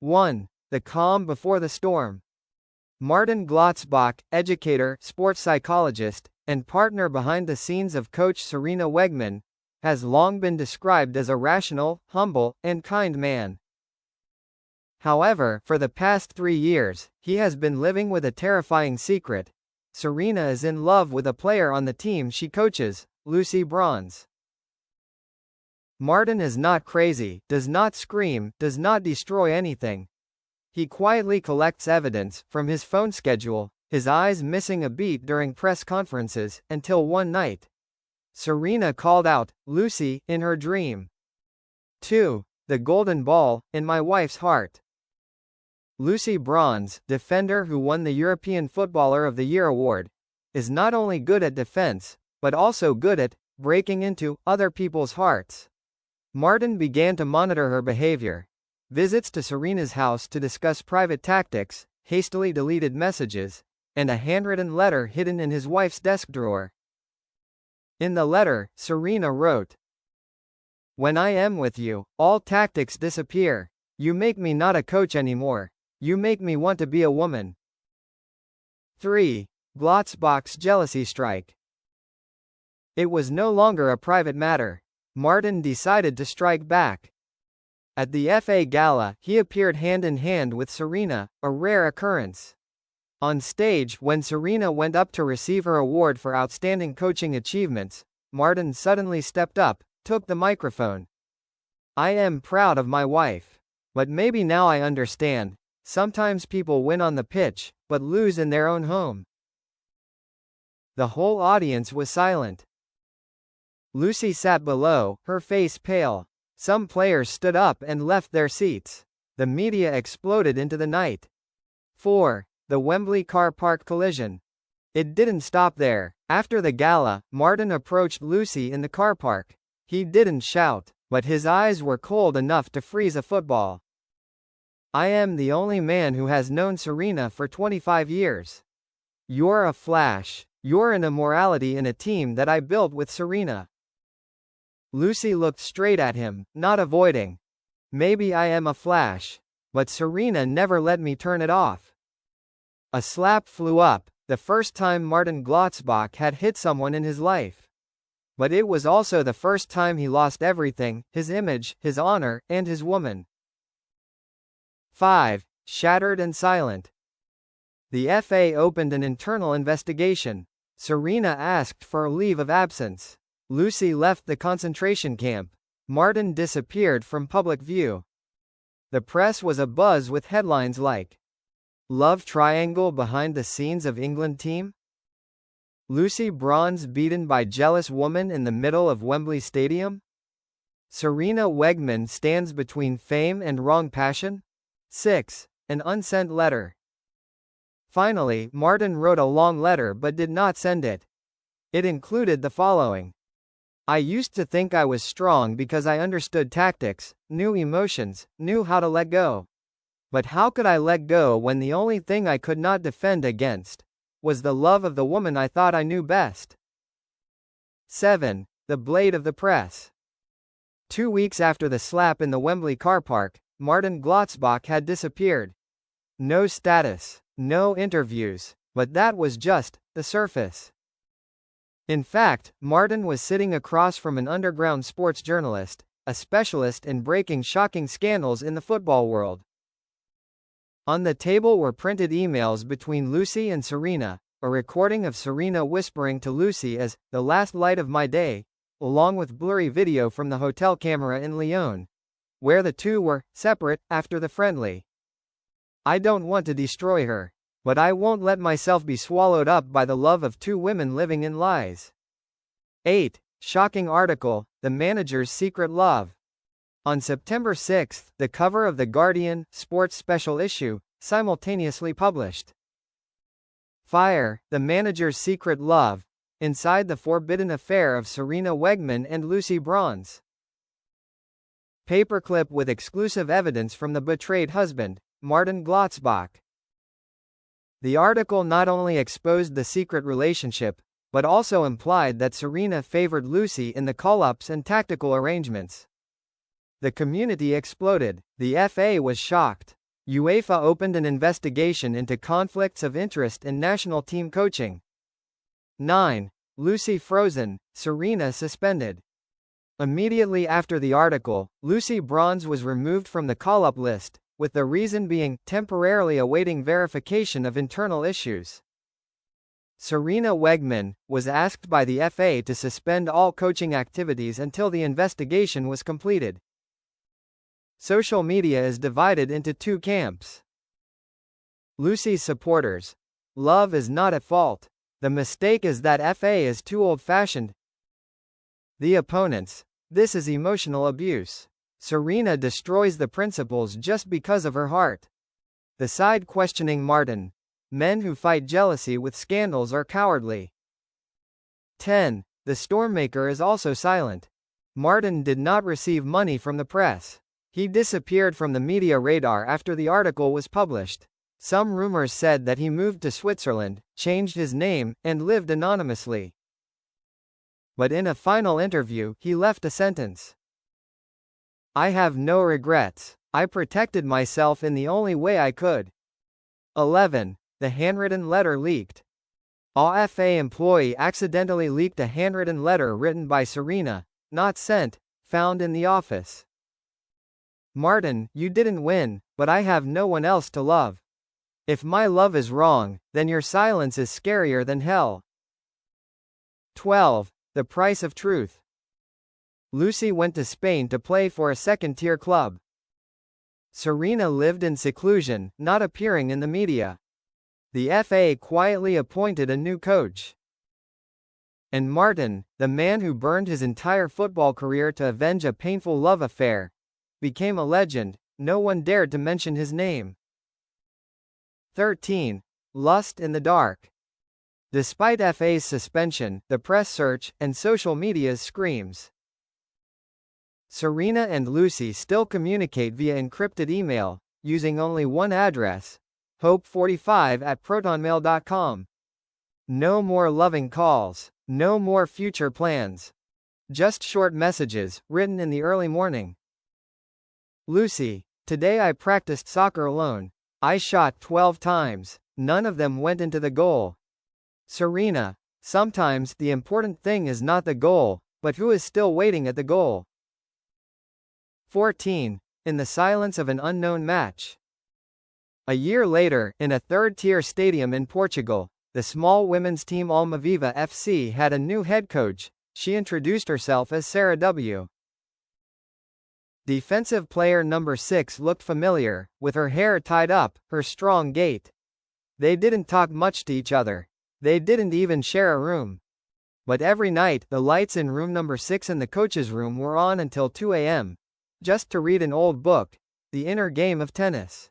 1. The calm before the storm. Marten Glotzbach, educator, sports psychologist, and partner behind the scenes of coach Sarina Wiegman, has long been described as a rational, humble, and kind man. However, for the past 3 years, he has been living with a terrifying secret. Sarina is in love with a player on the team she coaches, Lucy Bronze. Marten is not crazy, does not scream, does not destroy anything. He quietly collects evidence, from his phone schedule, his eyes missing a beat during press conferences, until one night, Sarina called out, "Lucy," in her dream. 2. The golden ball, in my wife's heart. Lucy Bronze, defender who won the European Footballer of the Year award, is not only good at defense, but also good at breaking into other people's hearts. Marten began to monitor her behavior. Visits to Sarina's house to discuss private tactics, hastily deleted messages, and a handwritten letter hidden in his wife's desk drawer. In the letter, Sarina wrote, "When I am with you, all tactics disappear. You make me not a coach anymore. You make me want to be a woman." 3. Glotzbach's jealousy strike. It was no longer a private matter. Marten decided to strike back. At the FA Gala, he appeared hand in hand with Sarina, a rare occurrence. On stage, when Sarina went up to receive her award for outstanding coaching achievements, Marten suddenly stepped up, took the microphone. "I am proud of my wife. But maybe now I understand. Sometimes people win on the pitch, but lose in their own home." The whole audience was silent. Lucy sat below, her face pale. Some players stood up and left their seats. The media exploded into the night. 4. The Wembley car park collision. It didn't stop there. After the gala, Marten approached Lucy in the car park. He didn't shout, but his eyes were cold enough to freeze a football. "I am the only man who has known Sarina for 25 years. You're a flash. You're an immorality in a team that I built with Sarina." Lucy looked straight at him, not avoiding. "Maybe I am a flash. But Sarina never let me turn it off." A slap flew up, the first time Marten Glotzbach had hit someone in his life. But it was also the first time he lost everything, his image, his honor, and his woman. 5. Shattered and silent. The FA opened an internal investigation. Sarina asked for a leave of absence. Lucy left the concentration camp. Marten disappeared from public view. The press was abuzz with headlines like, "Love triangle behind the scenes of England team?" "Lucy Bronze beaten by jealous woman in the middle of Wembley Stadium?" "Sarina Wiegman stands between fame and wrong passion?" 6. An unsent letter. Finally, Marten wrote a long letter but did not send it. It included the following. "I used to think I was strong because I understood tactics, knew emotions, knew how to let go. But how could I let go when the only thing I could not defend against was the love of the woman I thought I knew best?" 7. The blade of the press. 2 weeks after the slap in the Wembley car park, Marten Glotzbach had disappeared. No status, no interviews, but that was just the surface. In fact, Marten was sitting across from an underground sports journalist, a specialist in breaking shocking scandals in the football world. On the table were printed emails between Lucy and Sarina, a recording of Sarina whispering to Lucy as "the last light of my day," along with blurry video from the hotel camera in Lyon, where the two were separate after the friendly. "I don't want to destroy her. But I won't let myself be swallowed up by the love of two women living in lies." 8. Shocking article, The Manager's Secret Love. On September 6, the cover of The Guardian, sports special issue, simultaneously published. Fire, The Manager's Secret Love, inside the forbidden affair of Sarina Wiegman and Lucy Bronze. Paperclip with exclusive evidence from the betrayed husband, Marten Glotzbach. The article not only exposed the secret relationship, but also implied that Sarina favored Lucy in the call-ups and tactical arrangements. The community exploded. The FA was shocked. UEFA opened an investigation into conflicts of interest in national team coaching. 9. Lucy frozen, Sarina suspended. Immediately after the article, Lucy Bronze was removed from the call-up list, with the reason being temporarily awaiting verification of internal issues. Sarina Wiegman was asked by the FA to suspend all coaching activities until the investigation was completed. Social media is divided into two camps. Lucy's supporters. Love is not at fault. The mistake is that FA is too old-fashioned. The opponents. This is emotional abuse. Sarina destroys the principles just because of her heart. The side questioning Marten. Men who fight jealousy with scandals are cowardly. 10. The Stormmaker is also silent. Marten did not receive money from the press. He disappeared from the media radar after the article was published. Some rumors said that he moved to Switzerland, changed his name, and lived anonymously. But in a final interview, he left a sentence. "I have no regrets. I protected myself in the only way I could." 11. The handwritten letter leaked. A FA employee accidentally leaked a handwritten letter written by Sarina, not sent, found in the office. "Marten, you didn't win, but I have no one else to love. If my love is wrong, then your silence is scarier than hell." 12. The price of truth. Lucy went to Spain to play for a second-tier club. Sarina lived in seclusion, not appearing in the media. The FA quietly appointed a new coach. And Marten, the man who burned his entire football career to avenge a painful love affair, became a legend. No one dared to mention his name. 13. Lust in the dark. Despite FA's suspension, the press search, and social media's screams, Sarina and Lucy still communicate via encrypted email, using only one address, hope45@protonmail.com. No more loving calls. No more future plans. Just short messages, written in the early morning. Lucy, today I practiced soccer alone. I shot 12 times. None of them went into the goal. Sarina, sometimes the important thing is not the goal, but who is still waiting at the goal. 14. In the silence of an unknown match. A year later, in a third-tier stadium in Portugal, the small women's team Almaviva FC had a new head coach. She introduced herself as Sarah W. Defensive player number 6 looked familiar, with her hair tied up, her strong gait. They didn't talk much to each other. They didn't even share a room. But every night, the lights in room number 6 and the coach's room were on until 2 a.m., just to read an old book, The Inner Game of Tennis.